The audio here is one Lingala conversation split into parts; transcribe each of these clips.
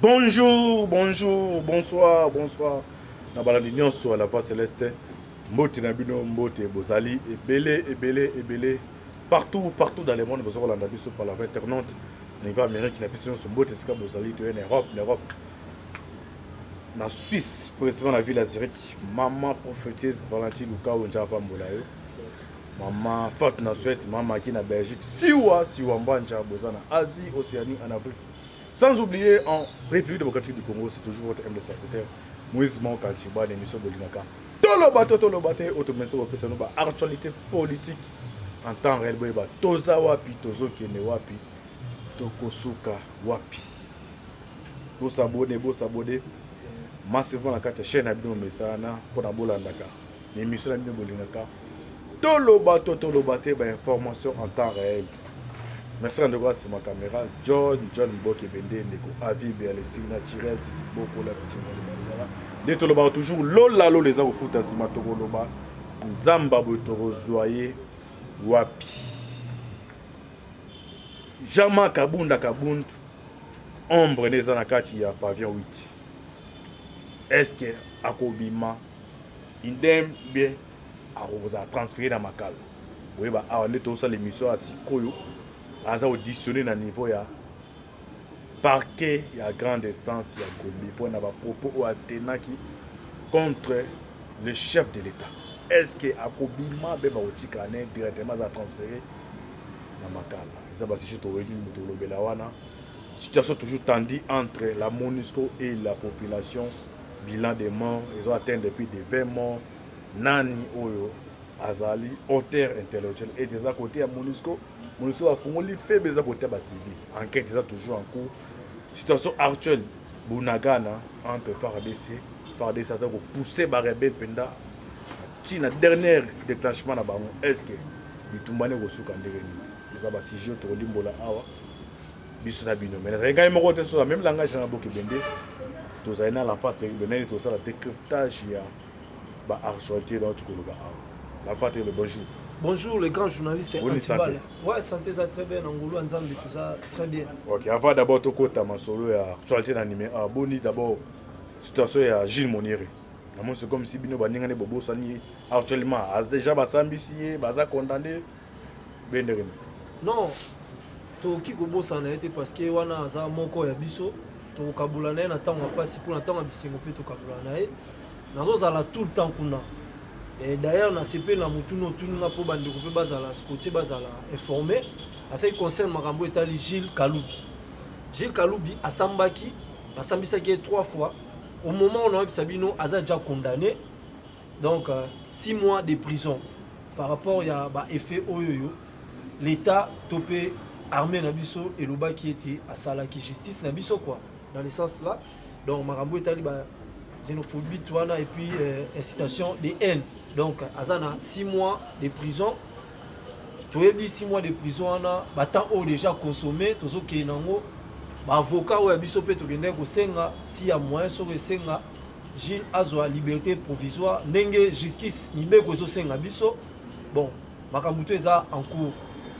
Bonjour, bonjour, bonsoir, bonsoir. Na balandi nyonso à la voix céleste. Mbote na bino, mbote bozali, ebele. Partout dans le monde, besoin de biso par la voie internaute. Niveau Amérique, na biso nyonso mbote sika bozali to en Europe. Na Suisse, précisément la ville à Zurich, maman prophétesse Valentine Luka Onjapa Mbolayo. Maman Fatou na Suède, maman qui na Belgique, Siwa Mbanja Bozana, Asie, Océanie, en Afrique. Sans oublier en République démocratique du Congo, c'est toujours votre MD secrétaire Moïse Kanchiba, l'émission Bolinaka. Tolobate, automatisé au PSNOBA, actualité politique en temps réel, Toza Wapi, Tozo Kene Wapi, Tokosuka Wapi. Beau s'abonner. Massivement la carte chaîne Abino Messana pour la Bolandaka. L'émission Abino Bolinaka. Tolobate, information en temps réel. Merci à nous, c'est ma caméra. John Mboke Bende, Neko Avi, Béalessi, Naturel, Sissi Boko, la petite Massara. Des Toloba toujours, Lola, les a au foot, Azima Togoloba, Zamba Botoro, Zoye, Wapi. Jama Kabunda, Ombre, Nezanakati, ya Pavillon 8. Est-ce que Akobima, Indem, bien, a transféré dans ma cale? Oui, on est tout ça, l'émission à Sikoyo. Aza auditionné na niveau ya parquet ya grande instance ya Gombe pour na ba propos ou atenaki contre le chef de l'État. Est-ce que akobima be ba otika na directement za transféré na makala ça ba si to revenu mutolo belawana situation toujours tendue entre la MONUSCO et la population. Bilan des morts, ils ont atteint depuis des 20 morts. Nani oyo azali auteur intellectuel et des à côté à MONUSCO. MONUSCO a fait fait des à côté civil. Enquête est toujours en cours. Situation actuelle Bunagana entre FARDC ça va pousser ba rebelle penda. Tina dernier déclenchement na bango. Est-ce que bitumbane ko suka ndeveni. Ça va si je to limbola awa. Biso na bino. Mais rien même côté sur même langage na boke bende. Tous les gens l'enfant terrible, tout ça le décryptage il y a ba actualité dans tout le awa. L'enfant terrible bonjour. Bonjour les grands journalistes. Santé. Ouais, santé ça très bien, Angolo ensemble tout ça très bien. OK, avant d'abord to kota masolo ya actualité animé a boni d'abord situation ya Gilles Moniré. Namon c'est comme si bino baninga ne bobo sani actuellement as déjà ba sambisi baza condamné bendere. Non. To ki ko bossa na été parce que wana za moko ya biso to kabula na tango pasi pour na tango bisengo pe to kabula na e. Nazo zala tout le temps kuna. Et d'ailleurs, na CP na mutuno tunga po bande ko pe bazala scotché bazala informé. À ce qui concerne Makambo etali Gilles Kaloubi. Gilles Kaloubi asambaki, asambisaki 3 fois. Au moment où on a Sabino aza déjà condamné. Donc 6 mois de prison. Par rapport à ba effet oyoyo, l'État topé armé nabiso et loba qui était à Salaki justice nabiso quoi. Dans le sens là, donc Makambo etali ba xénophobie touana et puis incitation de haine. Donc azana 6 mois de prison. Toyebi 6 mois de prison ana batan o déjà consommé tozo ke nango ba avocat o biso pe to gende ko senga si ya moyen so ko senga Gilles azwa liberté provisoire ndenge justice ni be ko zo senga biso. Bon makamuto eza en cours.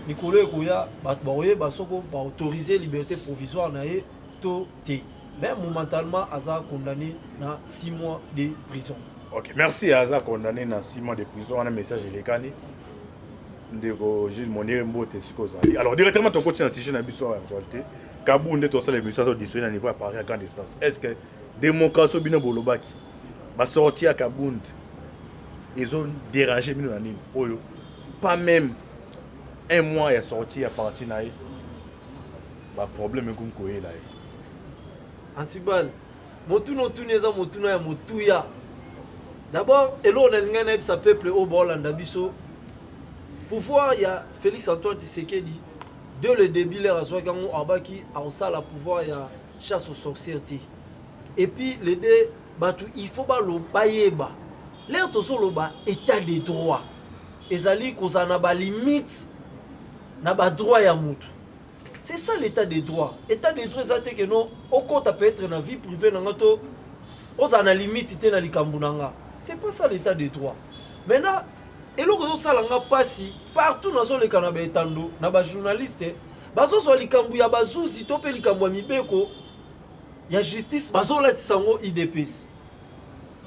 Nikolo ekoya ba boye ba soko ba autoriser liberté provisoire na e to te. Mais momentalement aza condamné na 6 mois de prison. OK, merci aza condamné na 6 mois de prison. On a un message lécani de Gilles Moniré Mbote sikozali. Alors directement ton coach na sujet na biso en actualité. Kabunde to ça les missions auditionnées à niveau à Paris à grande distance. Est-ce que démocratie bino bolobaki ba sorti à Kabunde ils ont dérangé bino na nini oyo pas même un mois ya sorti à partir na ba problème ko ko là. Antibal motuno tuneza motuno ya motuya. D'abord elo na ngana sa peuple au Bolanda biso. Pouvoir il y a Félix Antoine Tshisekedi dès le début les azwagango abaki a ça la pouvoir il y a chasse aux sorcières. Et puis les deux batu il faut ba lo bayeba. L'air to solo ba état de droit. Ezali kozana ba limite na ba droit ya mutu. C'est ça l'état des droits. État des droits, c'est que non, au compte peut être dans la vie privée, dans la limite, dans la c'est pas ça l'état des droits. Maintenant, et là, ça l'a pas si partout dans le Canada, dans les journalistes, bazo so likambu ya bazuzi to pe likambu ya mibeko ya justice bazolatisa yango idps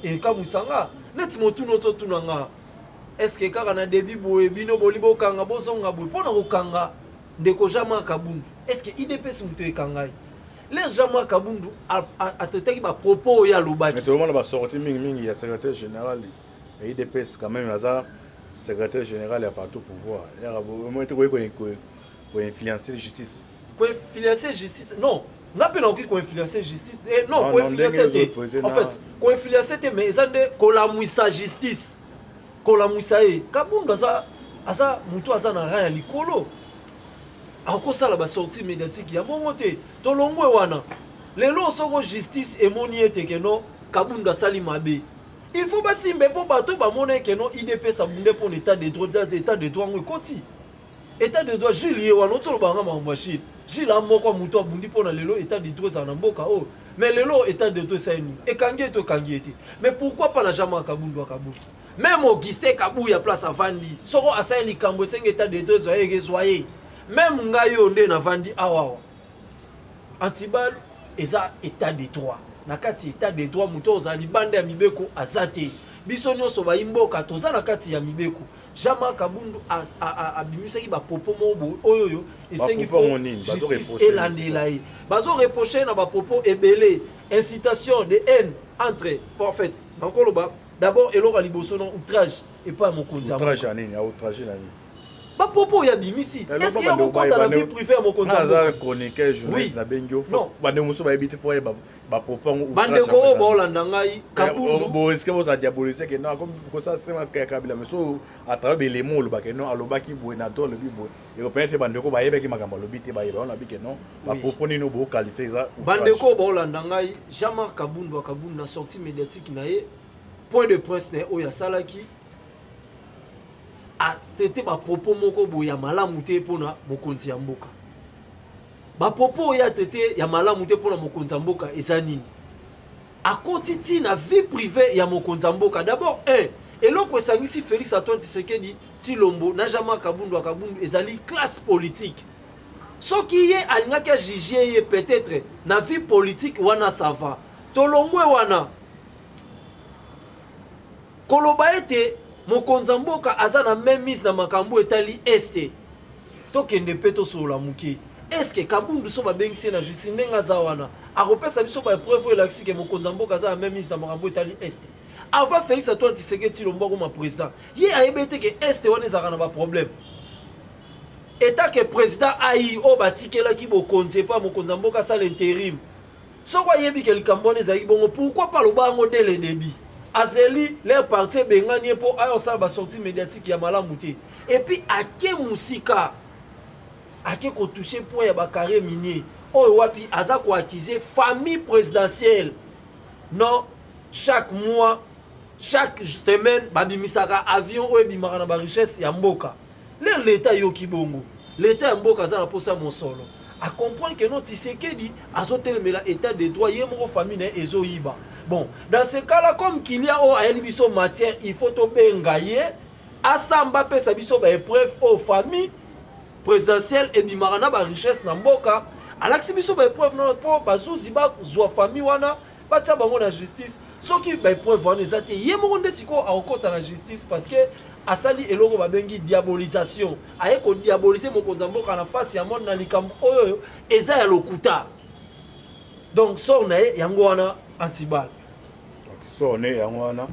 ekamwisanga neti motuna ozotunanga eske kaka na debi boye bino boli bokanga bozonga boye mpona kokanga ndeko Jean-Marc Kabundu eske idps moto ekangai l'air Jean-Marc Kabundu atetaki bapropos oyo alobaki. Mais tout le monde va sortir mingi, il y a secrétaire général et IDPS quand même, secrétaire général il a partout pouvoir. Il y a au moins pour influencer la justice. Pour influencer la justice, non. N'a pas non pour influencer la justice. Non, pour influencer en fait, pour influencer mais ils ont que la mouissa justice. Que la mouissa est. Kabundu asa muto asa na rien likolo. Encore la sortie médiatique ya bon côté to longwe wana lelo soko justice et moni ete que non Kabundu sali mabe il faut pas simbe po bato ba mona que non IDP sa bunde pour l'état de droit ngo koti état de droit Julie wana to ba ngama machine Julie amoko muto bundi pona lelo état de droit za na mboka oh mais lelo état de droit ça ni et kangi ete mais pourquoi pas na Jean-Marc Kabundu akabu même Augustin Kabu ya place avandi soko asali kambo senga état de droit zo egezoyer même ngayo nde na vandi awawa Antibal eza état de droit na kati état de droit muto ozali bande ya mibeko azate biso nyonso ba imboka toza na kati ya mibeko Jean-Marc Kabundu abimisaki ba popo mobo oyoyo esengi fo justice elandela ye bazo reprocher na ba popo ebele incitation de haine entre prophètes encore ba d'abord eloko liboso non outrage et pas mokonzi outrage anini outrage nani ba popo ya bimisi est-ce qu'il y a mon compte à la vie privée à mon compte ça chroniqueur journaliste na bengio bande muso ba ebiti fo ba popo bande ko bolanda ngai Kabundu bo est-ce que vous a diabolisé que non comme ko ça c'est ma kabila mais so à travers les mots le ba que non alobaki boy na to le bi boy et peut-être bande ko ba yebeki makambo lobiti ba yeba on a bi que non ba popo ni no bo qualifier ça bande ko bolanda ngai Jean-Marc Kabundu na sortie médiatique na ye point de presse na o ya salaki a tete ba popo moko boya malamu te pona mokonzi ya mboka ba popo ya tete ya malamu te pona mokonzi ya mboka ezanini akotiti na vie privée ya mokonzi ya mboka d'abord eloko esangisi Félix Antoine Tshisekedi Tshilombo na Jean-Marc Kabundu ezali classe politique soki ye alingaki a juger ye peut-être na vie politique wana sava tolongwe wana koloba ete mokonzi mboka aza na même mise na makambo etali este tokende pe tosola muke est-ce que Kabundu so babengisi na justice ndenga za wana akopesa biso ba preuve elakisi ke mokonzi mboka aza na même mise na makambo etali este avant Félix Antoine Tshisekedi Tshilombo comme président ye ayebete ke este wana ezaka na ba problème état que président ai o batikela ki bokonzi pa mokonzi mboka sa l'intérim soko yebi ke likambo ne za ibongo pourquoi pas lobango dès le début azeli leur parti bengani po ayo sa ba sortie médiatique ya malamu te et puis ake musika ake ko toucher point ya ba carré minier oyo wapi aza ko accuser famille présidentielle non chaque mois chaque semaine babimisaka avion oyo bimaka na ba richesse ya mboka l'état yoki bongo l'état ya mboka za na posa mosolo a comprendre que non Tshisekedi azotelemela état de droit ye moko famille na ezoyiba. Bon, dans ce cas-là, comme qu'il y a au Aelibiso matière, il faut au Bengaye, à Samba pesa biso ba épreuve aux familles présidentielles et bimarana ba richesse na mboka. Alaxi biso ba épreuve na po bazuzi ba zwa famille wana, ba tia bango na justice. Soki ba épreuve wana ezate ye mo nde siko a okota na justice parce que asali eloko ba bengi diabolisation. Aye ko diaboliser mokonza mboka na face ya monde na likambo oyo eza ya lokuta. Donc so na yango wana Antibal. So on est yangoana.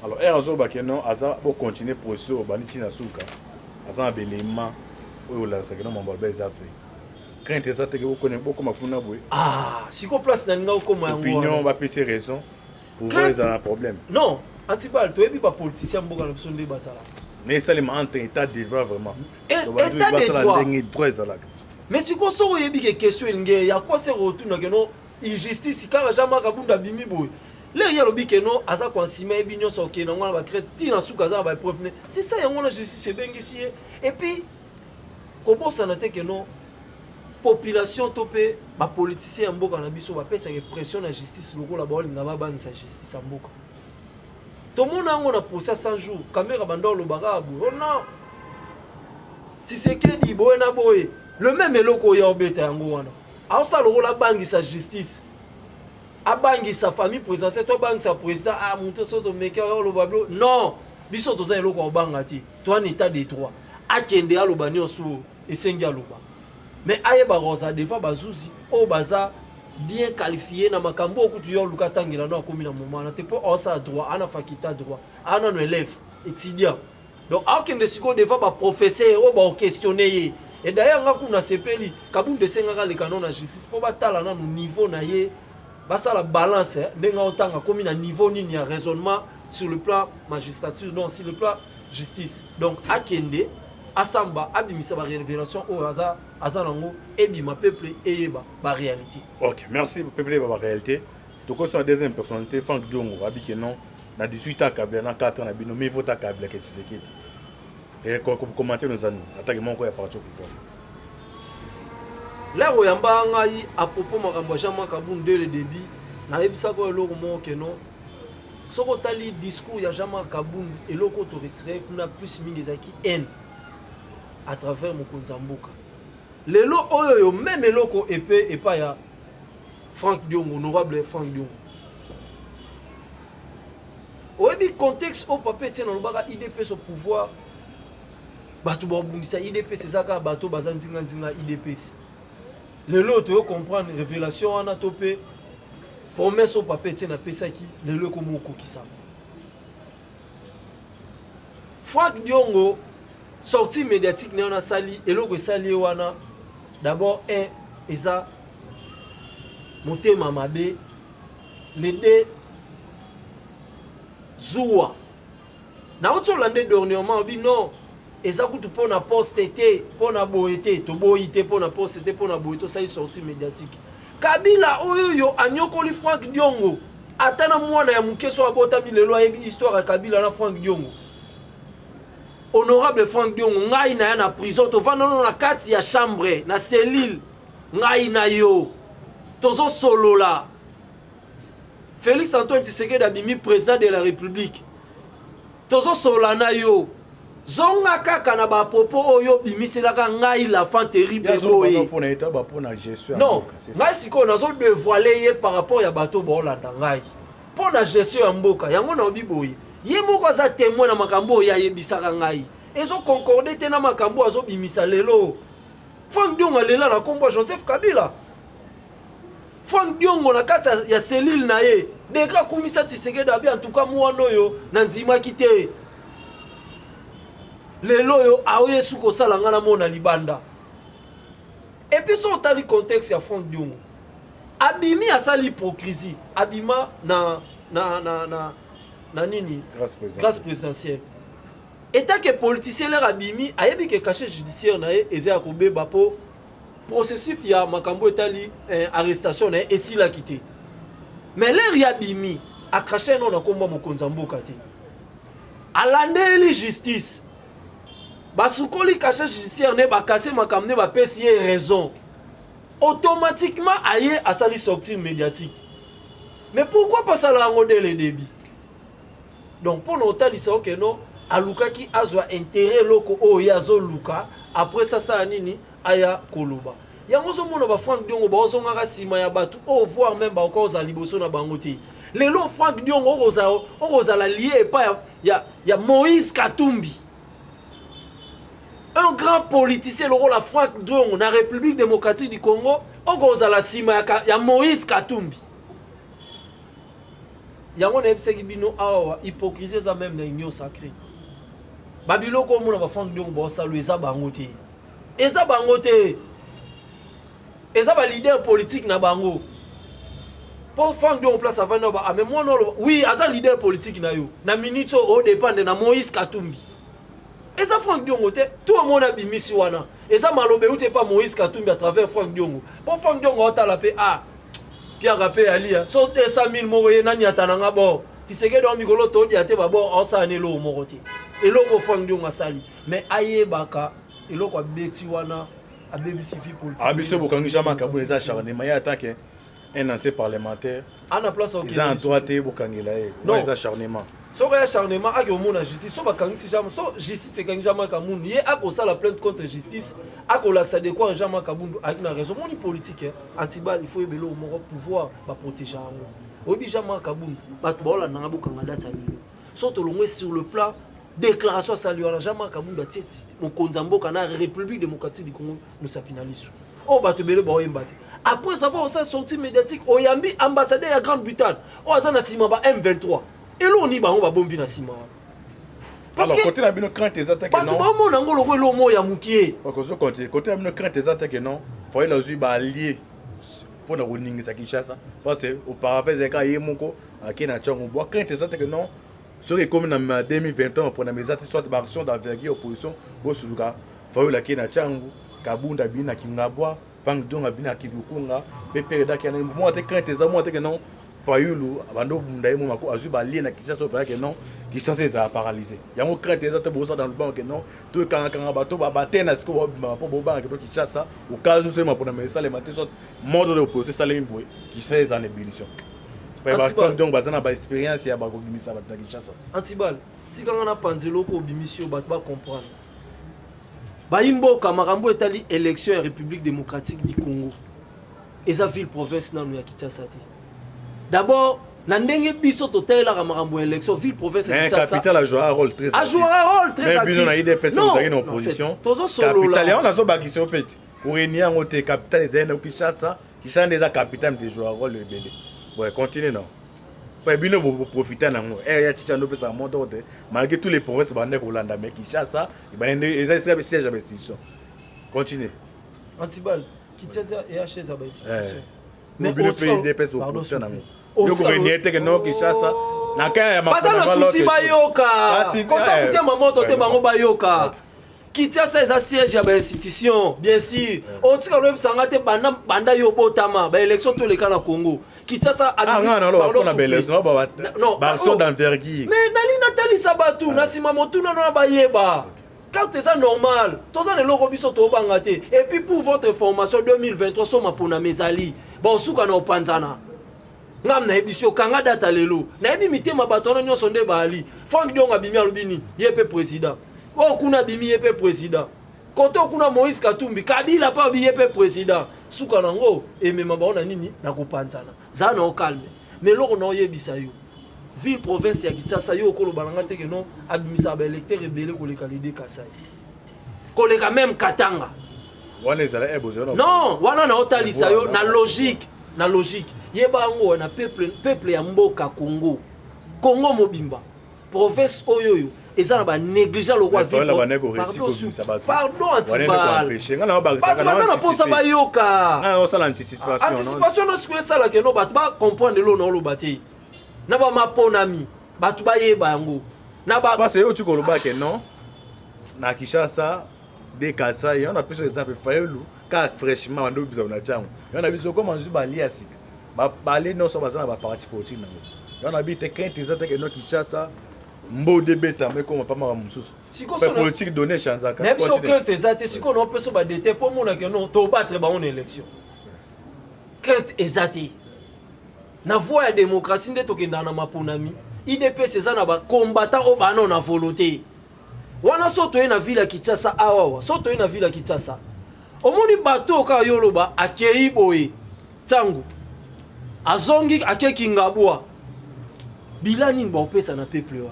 Alors erazo bakeno aza bo continuer processus baniti na suka. Aza belema oyo la sakeno mambo beza Afrique. Quand intéressant que vous connaissez beaucoup mafuna boy. Ah, siko place na nga ko yango. Opinion va passer raison pour voir les un problème. Non, Antibal to yebi ba politicien mboka na biso nde basala. Mais ça les entre état de droit vraiment. État de droit. Mais siko so yebi ke question nge ya quoi se retourne que non injustice car Jean-Marc Kabundu bimi boy le yalobi ke non aza kwansima ebinyo soke na ngwana ba crédit na suka za ba preuve c'est ça yango na justice bengisi et puis kobosa na te ke non population topé ba politicien mboka na biso ba pesa pression na justice lokola ba olinga ba banisa justice mboka to mona ngo na procès 100 jours caméra bando lo barabu oh non Tshisekedi boye na boye le même eloko ya obeta yango wana alors ça le rôle bangi sa justice abangi sa famille présidentielle to bangi sa président ah monte soto meka lo bablo non biso toza eloko obanga ti to en état de droit akende aloba nyonso esengi aloba mais ayeba rosa des fois bazuzi o baza bien qualifié na makambo okutu yo luka tangela no akomi na moment na te po osa droit ana faculté droit ana no élève étudiant donc akende siko des fois ba professeur o ba questionner et d'ailleurs nga kuna sepeli kabunde senga le canon na justice po batala na no niveau na ye basa la balance ndenga otanga komi na niveau nini ya raisonnement sur le plan magistrature non sur le plan justice donc akende asamba abimisa ba révélation o aza nango ebima peuple eyeba ba réalité. OK, merci peuple ba réalité. Donc on la deuxième personnalité Frank Diongo abike non na 18 ans kabla na 4 ans na bino mais vota kabla ke Tshisekedi. Et commenter nos amis attaque moko ya parti pour là oyamba ngai à propos makambo Jean-Marc Kabund dès le début na ebisa ko eloko mo ke non soko tali discours ya Jean-Marc Kabund eloko to retirer kuna plus mingi zaki haine à travers Mokonzi Mboka lelo oyo yo même eloko épée et pas ya Frank Diongo honorable Frank Diongo oyebi contexte au papier tient dans le IDPS au pouvoir bato babundisa IDPS ezaka bato bazanzinga nzinga IDPS lelo to comprendre révélation ana topé promesse au papier tient na pesaki lelo ko moko kisama Frank Diongo sortie médiatique ne on a sali eloko sali wana d'abord eza motema mabe les deux Zoua na oto lande dernièrement bi non eza kutu pona poste té pona boité to boité pona poste té pona boité ça sortie médiatique Kabila oyo yo anyokoli Frank Diongo atana mwana ya mukeso abota milelo ayebi histoire ya Kabila na Frank Diongo honorable Frank Diongo ngai na ya na prison to vanda na kati ya chambre na cellule ngai na yo tozo solola Félix Antoine Tshisekedi abimi président de la République tozo solola na yo zonga kaka na ba popo oyo bimiselaka ngai la fan terrible boye pour na état ba pour na gestion non ngai siko nazo dévoiler ye par rapport ya bato ba olanda ngai pour na gestion ya mboka yango na obi boye ye moko za témoin na makambo ya yebisaka ngai ezo concorder te na makambo azo bimisa lelo Frank Diongo lela na kombo Joseph Kabila Frank Diongo na kati ya cellule na ye deka kumisa Tshisekedi abi en tout cas muando yo na nzima kite lelo yo aoye suko sala ngana mona libanda et puis son tali contexte ya Frank Diongo abimi asali hypocrisie abima na nini grâce présidentielle état que politicien leur abimi ayebi ke cachet judiciaire na ye eza ko beba po processus ya makambo etali arrestation na esila kité mais l'air ya bimi a craché non na komba Mokonzi Mboka te alandeli justice basukoli cachet judiciaire ne ba casser makambo ne ba pesi raison automatiquement aye asali sortie médiatique mais pourquoi pas ça la dès le début donc pour nous tali ça que non aluka ki azwa intérêt loko o yazo luka après ça nini aya koloba yango zo mona ba Frank Diongo ba ozonga ka sima ya batu o voir même ba ko za liboso na bango te lelo Frank Diongo oza la lié pas ya Moïse Katumbi un grand politicien le rôle à Frank Diongo na République démocratique du Congo oza la sima ya Moïse Katumbi yango na ebseki bino awa hypocrisie za même na union sacrée babiloko mona ba Frank Diongo ba salu eza bango te eza bango te eza ba leader politique na bango pour Frank Diongo place avant na ba mais moi non oui eza leader politique na yo na minute au dépendre na Moïse Katumbi eza Frank Diongo te tout le monde a bimisi wana eza malobe ou te pas Moïse Katumbi à travers Frank Diongo pour Frank Diongo otala pe ah Pierre Rapé alia so 200,000 moko ye nani atananga bo Tshisekedi do mikolo to dia te ba bo osane lo moko te eloko Frank Diongo asali mais ayebaka eloko abeti wana abebisi fi politique abiso bokangi Jean-Marc Kabund eza acharné mais attaque un ancien parlementaire. À la place, ils ont un droit de bokangela. Non, ils ont acharnement. So il y a acharnement à la justice. So bakangi jamais. So justice c'est quand jamais kamoun. Il y a à la plainte contre justice. À cause de quoi jamais kamoun avec une raison. Mon politique antibal il faut ébeler au pouvoir va protéger. Obi jamais kamoun. Bat bola na bokanga data ni. So to longwe sur le plan déclaration saluant jamais kamoun bati mon konzambo kana République démocratique du Congo nous sapinalisu. Oh bat bele ba oyembate. Après avoir aussi sorti médiatique oyambi ambassadeur à Grande-Bretagne. Oh azana simaba M23. Et là, on y va, on va bomber dans le ciment. Alors, côté la bino crainte des attaques, non. Pas mon angolo, le mot ya moukié. Côté la bino crainte des attaques, non. Faut y aller allié pour nous running ça qui chasse. Parce que auparavant, c'est quand il y a mon co, à qui n'a changé. On voit crainte des attaques, non. Sur les communes en 2021, pour mes attaques, soit d'action d'envergure opposition, au Suzuka, faut y aller qui n'a changé. Kabunda bina kingabwa, Fang Dong bina kibukunga, Pepe da qui a un mouvement de crainte des amours, non. Fayulu abando bundaye mo mako azuba lien na Kinshasa opéra que non Kinshasa est paralysé il y a mon crainte des autres bossa dans le banc que non tout quand bateau ba batena ce que po boba que Kinshasa au cas où c'est ma pour na mesa les matin sorte mode de opposition ça les mboué Kinshasa est en ébullition pa ba donc bazana ba expérience ya ba ko bimisa ba Kinshasa antibal ti quand on a panzelo ko bimisio ba comprendre ba imbo kamarambo etali élection en République démocratique du Congo et sa ville province na ya Kinshasa. D'abord, la biso total la marambo élection ville province et Kinshasa. Capitale a joué un rôle très actif. A joué un rôle très actif. Mais on a eu des personnes en opposition. Capitale, on a zo bagisi au petit. Pour réunir en côté capitale des Kinshasa, Kinshasa déjà capitale de jouer un rôle de BD. Ouais, continue non. Pas bien pour profiter non. Ya Tchano peut ça monter malgré tous les provinces bandé Rolanda mais Kinshasa, il y a des sièges à institution. Continue. Antibal, Kinshasa et HS à institution. Mais le pays des personnes pour profiter non. Yo ko renyete que non Kinshasa na kaya ya makona ba souci bayoka konta kutia mamoto te bango bayoka Kinshasa eza siège ya ba institution bien sûr otika lo bisanga te banda yo botama ba élection to le kana Congo Kinshasa non ba élection ba action d'envergure mais nali Nathalie Sabatu na sima motuna na ba yeba quand c'est ça normal tous les loko biso to banga te et puis pour votre information 2023 soma pona mezali bon suka na opanzana ngam na ebisio kanga data lelo na ebi mitema batono nyonso nde bali Frank Dionga bimi alubini yepe président o kuna bimi yepe président koto kuna Moïse Katumbi Kabila pa bi yepe président suka nango emema baona nini na kopanzana za na o calme mais loko na oyebisa yo ville province ya Kinshasa yo okolo balanga te que non abimisa ba électeur rebelle ko le Kalide Kasai ko le même Katanga wana ezala ebozo non wana na otalisa yo na logique yeba ngo na peuple ya mboka Congo mobimba province oyoyo ezana ba négligeant le roi ville pardon antibal bazana posa bayoka anticipation no sikuye sala ke no batu ba comprendre lo no lo bati na ba maponami batu ba yeba yango na ba parce que tu koloba ke non na Kinshasa de Kasai on a plus exemple Fayulu ka fraîchement ndo biza na chango on a biso comment zuba liasi balé non so bazana ba parti politique nango on a bité crainte ezate que non Kinshasa mbo de beta mais comme pas ma mususu politique donner chance à même so crainte ezate siko non peut so ba dété pour mona que non to battre ba on élection crainte ezate na voie ya démocratie nde tokenda na maponami IDPS eza na ba combattant o bana na volonté wana soto na ville ya Kinshasa awawa soto na ville ya Kinshasa omoni bato ka yoloba akei boye tangu azongi akeki ngabwa bilani ba opesa na peuple wa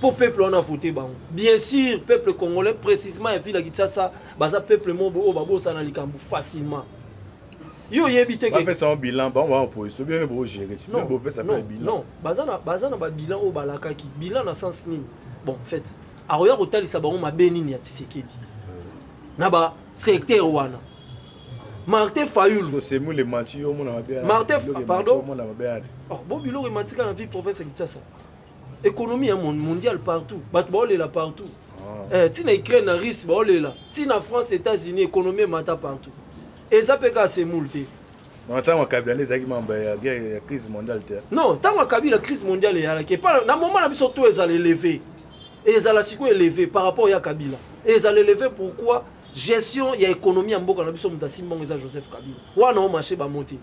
pour peuple on a voté bango bien sûr peuple congolais précisément en ville ya Kinshasa baza peuple mobo o babosa na likambu facilement yo yebite ke pesa bilan ba on va opposition bien bo gérer mais bo pesa pas bilan non bazana ba bilan o balakaki bilan na sens nini bon en fait aroya kotalisa bango mabeni ni ya Tshisekedi na ba secteur wana Martin Fayulu c'est moi les menti yo mona mabea Martin pardon oh bo bilo matika na ville province ya Kinshasa économie mondiale partout bat ba olela partout tina Ukraine na Russie ba olela tina France États-Unis économie mata partout et ça peut casser moulté non tant Kabila les arguments ya guerre crise mondiale non tant Kabila crise mondiale ya la que pas na moment na biso to ezala élevé et ezala siko élevé par rapport ya Kabila et ezala élevé pourquoi gestion ya économie ya mboka na biso muta simbongo eza Joseph Kabila wana o marché ba monter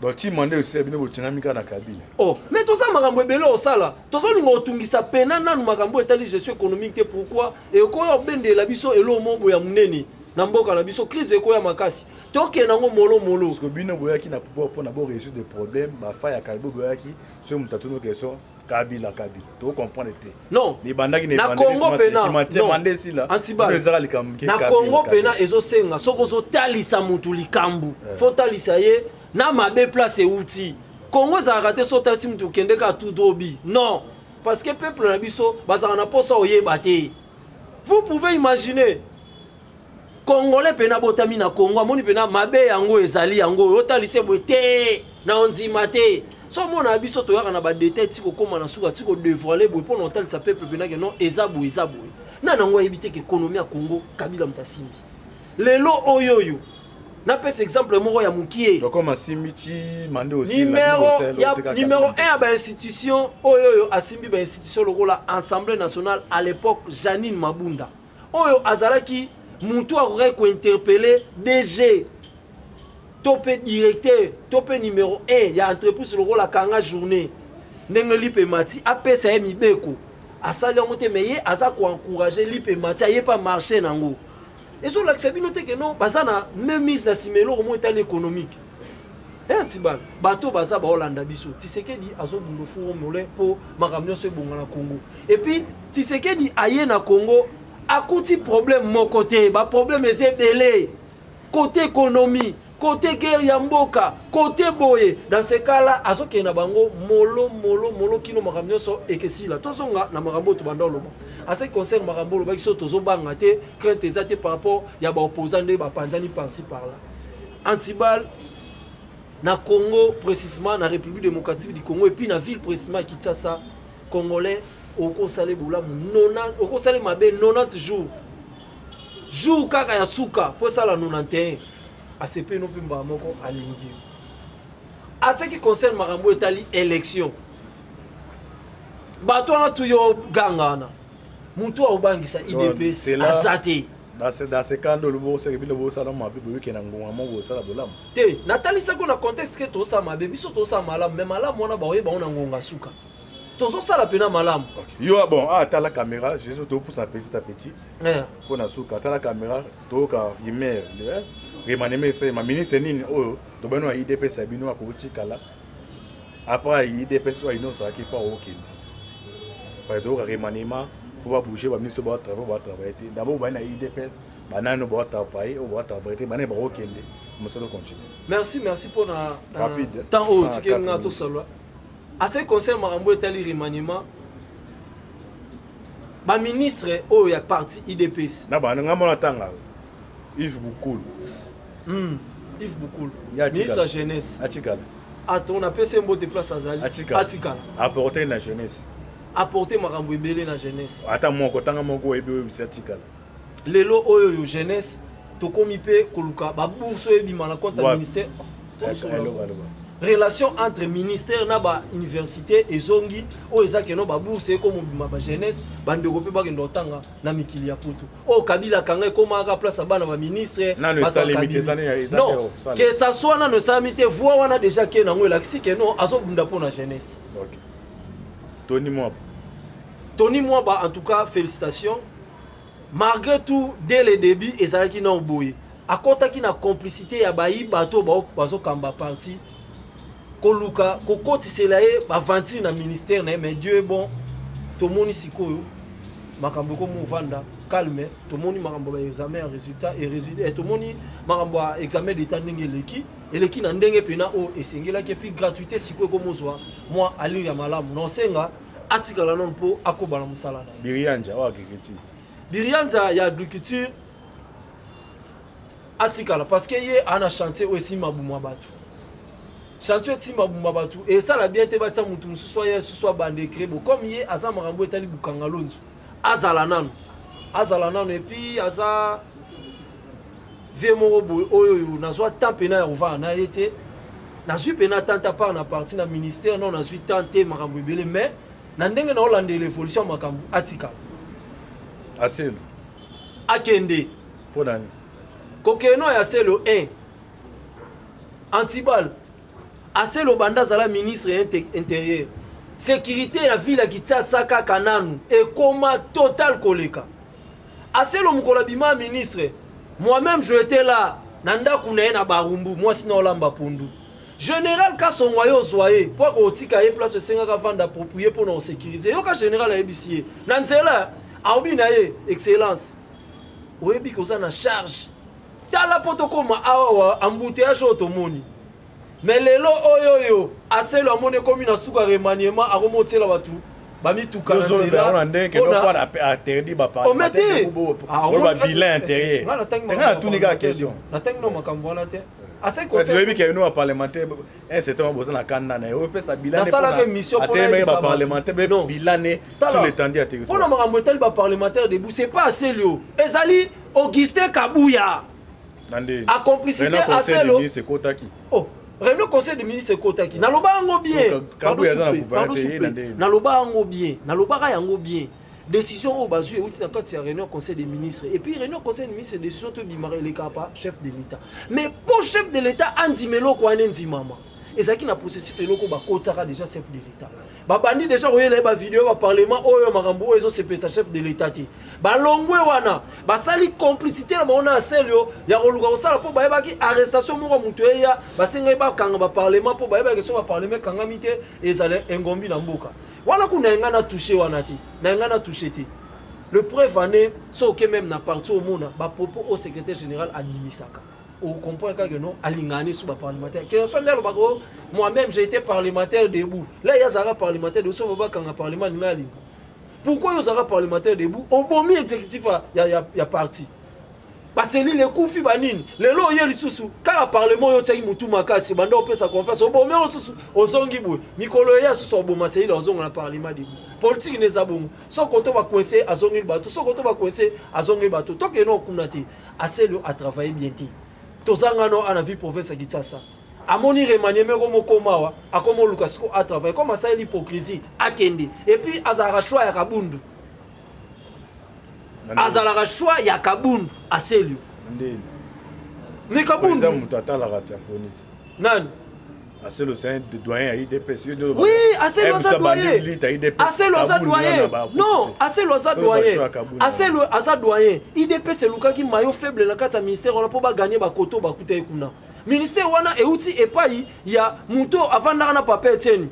donc ti mandé aussi bino botinamika na Kabila oh mais toza makambo ebele osala tozolinga otungisa pena nanu makambo etali gestion économique te pourquoi et okoya obendela biso elo mobo ya munene na mboka na biso crise ekoya makasi toke nango molo parce que bino boyaki na pouvoir pour na bo résoudre des problèmes ba fa ya Kabila boyaki so mutatuno question Kabila to comprendre te non les bandaki ne na Congo pena mandé si là na Congo pena ezosenga soko zotalisa mutu likambu faut talisa ye na mabe place outil Congo ezalaka te so talisi mutu kende ka tout dobi non parce que peuple na biso bazala na posa oyeba te. Vous pouvez imaginer Congolais pena botami na Congo amoni pena mabe yango ezali yango otalise bote na onzima te. So mona biso to yaka na ba détail tiko koma na suka tiko dévoiler boy pour notal sa peuple pena que non ezabo. Na nango éviter que économie ya Congo Kabila mtasimbi. Lelo oyoyo. Na pese exemple moko ya mukie. Donc comme Asimiti mandé aussi numéro 1 à ba institution oyoyo asimbi ba institution lokola Assemblée nationale à l'époque Janine Mabunda. Oyo azalaki mutu akoki ko interpeller DG topé directeur topé numéro 1 ya entreprise lokola kanga journée ndenge lipe mati apesa ye mibeko asali ngo te meye aza ko encourager lipe mati aye pas marcher nango. Et sur l'acceptation que non, bazana même mise na simelo au moins état économique. Un tibal, bateau baza ba Hollanda biso. Tshisekedi azo bundo furo molé pour makamio se bonga na Congo. Et puis Tshisekedi aye na Congo akuti problème mon côté, ba problème ezebele. Côté économie, côté guerre ya mboka, côté boye. Dans ce cas-là, azo ke na bango molo kino makamio so ekesila. Tosonga na makambo to banda lobo. À ce qui concerne Marambo, le bac sotozo bangate, crainte ezate par rapport ya ba opposant de ba panzani par-ci par-là. Antibal na Congo précisément na République démocratique du Congo et puis na ville précisément Kinshasa congolais oko salé boula 90 oko salé mabe 90 jours. Jour kaka ya suka pour ça la 91 ACP no pimba moko alingi. À ce qui concerne Marambo etali élection. Bato na tuyo gangana. Mutu obangisa IDPS azate dans ce cas le bo c'est que le bo ça ma bibo ke na ngoma mo ça la bolam te natali sako na contexte que to sa mabe biso to sa malam mais malam mona ba oyeba ona ngonga suka to so sala pena malam yo bon ta la caméra je suis pour ça petit à petit pour na suka ta la caméra to ka email remaneme c'est ma ministre nini o to beno IDPS abino akotikala après IDPS wa ino ça qui pas aucun par donc remanema faut pas bouger, va venir sur votre travail. D'abord, on va aller à IDP, on va travailler, on va travailler, on va continuer. Merci pour la temps haut que nous avons tout seul. À ce qui concerne Marambo et le remaniement, le ministre est parti IDPS. Yves Boukoul. Yves Boukoul. Ministre de la jeunesse. On a fait un mot de place à Zali. Atikala. Apporter la jeunesse. Apporter makambo ebele na jeunesse. Ata moko tanga moko ebe bisatikala. Lelo oyo jeunesse tokomi pe koluka ba bourse ebima na compte ministère. Relation entre ministère na ba université ezongi o ezake no ba bourse comme bima ba jeunesse bandeko pe ba kendo tanga na mikili ya putu. O Kabila kanga koma ka place bana ba ministre na ne sa limite zane ya ezake. Non, que ça soit na ne sa limite voix wana déjà ke na ngwe laksi ke no azobunda po na jeunesse. OK. Tony Mwaba, en tout cas, félicitations. Malgré tout, dès le début, ezalaki na oboye. Akota ki na complicité ya bayi bato bazo kamba parti. Koluka, kokoti selaye ba ventir na ministère na mais Dieu est bon. Tomoni sikoyo. Makambo ko mouvanda, calme. Tomoni makambo ba examen résultat et résultat. Tomoni makambo examen d'état ndenge leki. Eleki na ndenge pena o esengela ki puis gratuité sikoyo ko mozwa. Moi ali ya malamu. Non senga atikala non po akobala musala na Birianja wa agriculture. Birianja ya agriculture atikala parce que ye ana chantier aussi mabuma batu. Chantier ti mabuma batu et ça la bien te batia mutu mususu ya susu bande krebo comme ye aza makambo etali bukanga lonzo. Azala nanu et puis aza vie morobo oyo nazwa tapena ya ova na yete. Nazwi pena tanta part na parti na ministère non nazwi tante makambo ebele mais na ndenge na Hollande l'évolution makambu atika asel akende Pour dans kokeno ya selo 1 Antibal aselo banda zala ministre intérieur sécurité la ville qui tsa saka kananu et koma total koleka aselo mukola bima ministre moi-même je étais là nanda kuna na barumbu moi sinon lamba pundu général Kasongwa yo zoye pour ko tika ye place senga ka vanda approprié pour nous sécuriser yo ka général abisie nanzela aobi na ye excellence oyebi ko za na charge tala potokoma awa embouteillage automoni mais lelo oyoyo aselo amone komi na suka remaniement a remonter la batu bami tukana nzela on ndenge no pas interdit ba parler ba bilan intérieur na tout niga question na tangi no makambo wana te ase conseil oyebi ke no parlementaire un certain moment boza na kana na yo pe sa bilan na sala ke mission pour les parlementaires bilan sur l'étendue à territoire pour na makambo etali ba parlementaire debout c'est pas aselo ezali Augustin Kabuya a complicité aselo c'est Kotaki oh réunion conseil de ministre Kotaki naloba yango bien naloba yango bien naloba yango bien décision au bazu et outi na kati ya réunion conseil des ministres et puis réunion conseil des ministres décision to bimara le kapa chef de l'état mais pour chef de l'état andimelo ko anendi mama ezaki na processus eloko ba kotaka déjà chef de l'état babandi déjà oyela ba vidéo ba parlement oyo makambo ezo se pesa chef de l'état ti ba longwe wana ba sali complicité na mona aselio ya koluka osala po ba yebaki arrestation moko mutu eya ba senga ba kanga ba parlement po ba yebaki so ba parlement kanga mite ezale engombi na mboka wana kuna ngana touché wana ti na ngana touché ti le preuve année so que même na parti au mona ba propos au secrétaire général Adimisaka on comprend que non alingani sous parlementaire que soit là moi-même j'ai été parlementaire debout là il y a zara parlementaire de so ba kanga parlement ngali pourquoi il y a parlementaire debout au bomi exécutif ya parti parce que les koufi banine les lo yeli susu ka parlement yo tsayi mutu makasi banda opesa confiance au bomi susu ozongi boy mikolo ya susu oboma c'est il ozonga na parlement debout politique ne zabongo so koto ba coincer azongi bato so koto ba coincer azongi bato to que non kunati aselo a travailler bien ti tozangano ana vie province Kinshasa amoni remaniement comme komawa akomo Lukasiko a travaillé comme ça l'hypocrisie akende et puis azara choix ya kabundu azara choix ya kabundu aselio mais kabundu mutata la rata bonite nan aselo c'est un doyen IDPS oui aselo za doyen aselo za doyen non aselo za doyen aselo za doyen IDPS lukaki mayo faible na kata ministère on po ba gagner ba koto ba kuta ekuna ministère wana euti epai ya muto avanda na papa Etienne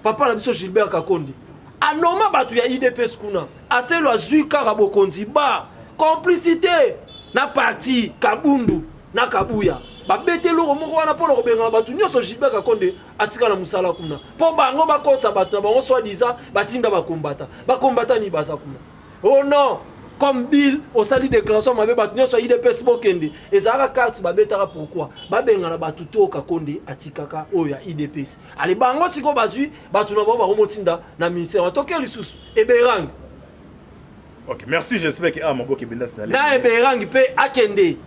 papa la biso Gilbert Kakondi anoma batu ya IDPS kuna aselo azui karabo kondi ba complicité na parti Kabundu na Kabuya babete loko moko wana polo kobenga batu nyoso Gilbert Kakonde atika na musala kuna po bango bakota batu na bango soit disant batinda bakombata ni baza kuna oh non comme Bill au sali déclaration mabe batu nyoso IDPS bokende ezara carte babetaka pourquoi babenga na batu to Kakonde atikaka oya IDPS ale bango tiko bazui batu na bango bakomotinda na ministère toke lisusu eberang. OK, merci, j'espère que Moko Kibenda c'est na eberang pe akende.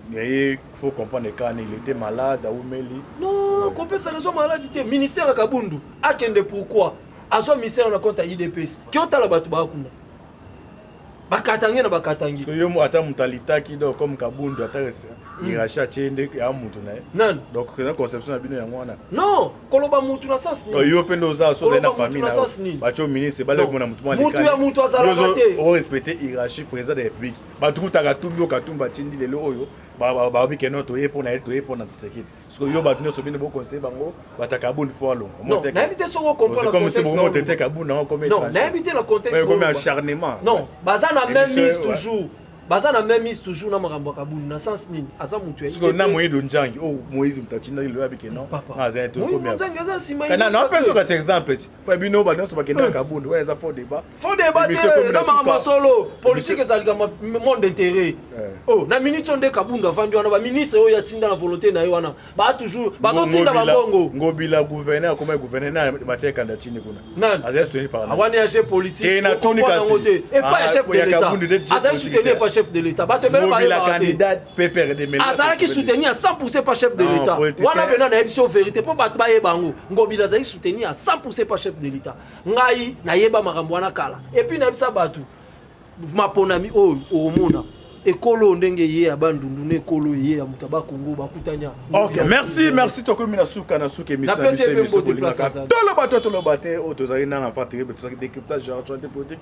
Mais il faut comprendre qu'il était malade à Oumeli. Non, comprendre sa raison maladie. Ministère à Kabundu. Akende pourquoi? Azo ministère na compte à IDPS. Qui ont la batu bakuna. Bakatangi na bakatangi. So yo ata mutalita ki do comme Kabundu ata iracha chende ya mutu na. Nan. Donc c'est une conception na bino ya mwana. Non, koloba mutu na sens ni. Yo pendo za so na famille na. Bacho ministre bale ko na mutu mwana. Mutu ya mutu azala bate. On respecter hiérarchie président de la République. Batu kutaka tumbi okatumba chindi lelo oyo. Ba bi keno to yepo na tisekiti. Parce que yo batu no so bino bo constater bango bataka Kabundu fo alongo. Non, na habité so comprendre comme c'est bon traiter Kabundu na comme non, na habité le contexte. Comme acharnement. Non, bazana même mise toujours. Bazana même mise toujours na makambo Kabundu na sens nini asa mutu ya. Parce que na moyi do njangi oh Moïse mutachinda le abike non. Ah za to comme. Njangi za sima. Non pense que c'est exemple. Pas bino ba nyonso bakenda Kabundu ouais ça faux débat. Faux débat ça makambo solo politique ezalika monde d'intérêt. Oh na ministre de Kabundu avandi wana ba ministre oyo yatinda na volonté na yo wana ba toujours ba to tinda ba bongo. Ngobila gouverneur comme gouverneur na ba cheka nda chini kuna. Nan. Azali soutenu par. Awani agent politique. Et na communication. Et pas chef de l'État. Azali soutenu par chef de l'État. Ba te bele ba la candidate PPR de Mélenchon. Azali qui soutenu à 100% par chef de l'État. Wana bena na ebiso vérité po ba ba yebango. Ngobila azali soutenu à 100% par chef de l'État. Ngai na yeba makambo wana kala. Et puis na bisa batu. Maponami o mona. ekolo ndenge ye ya bandundu na ekolo ye ya mutaba Congo bakutanya. Ok, merci Tokomi na suka émission. Tolo baté autorisé na fatigué tout ça décryptage genre politique.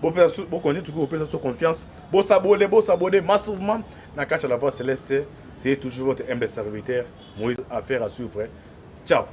Bon connaît tout ko sur confiance. Bon s'abonner massivement na catch la voix céleste. C'est toujours votre humble serviteur Moïse affaire à suivre. Ciao.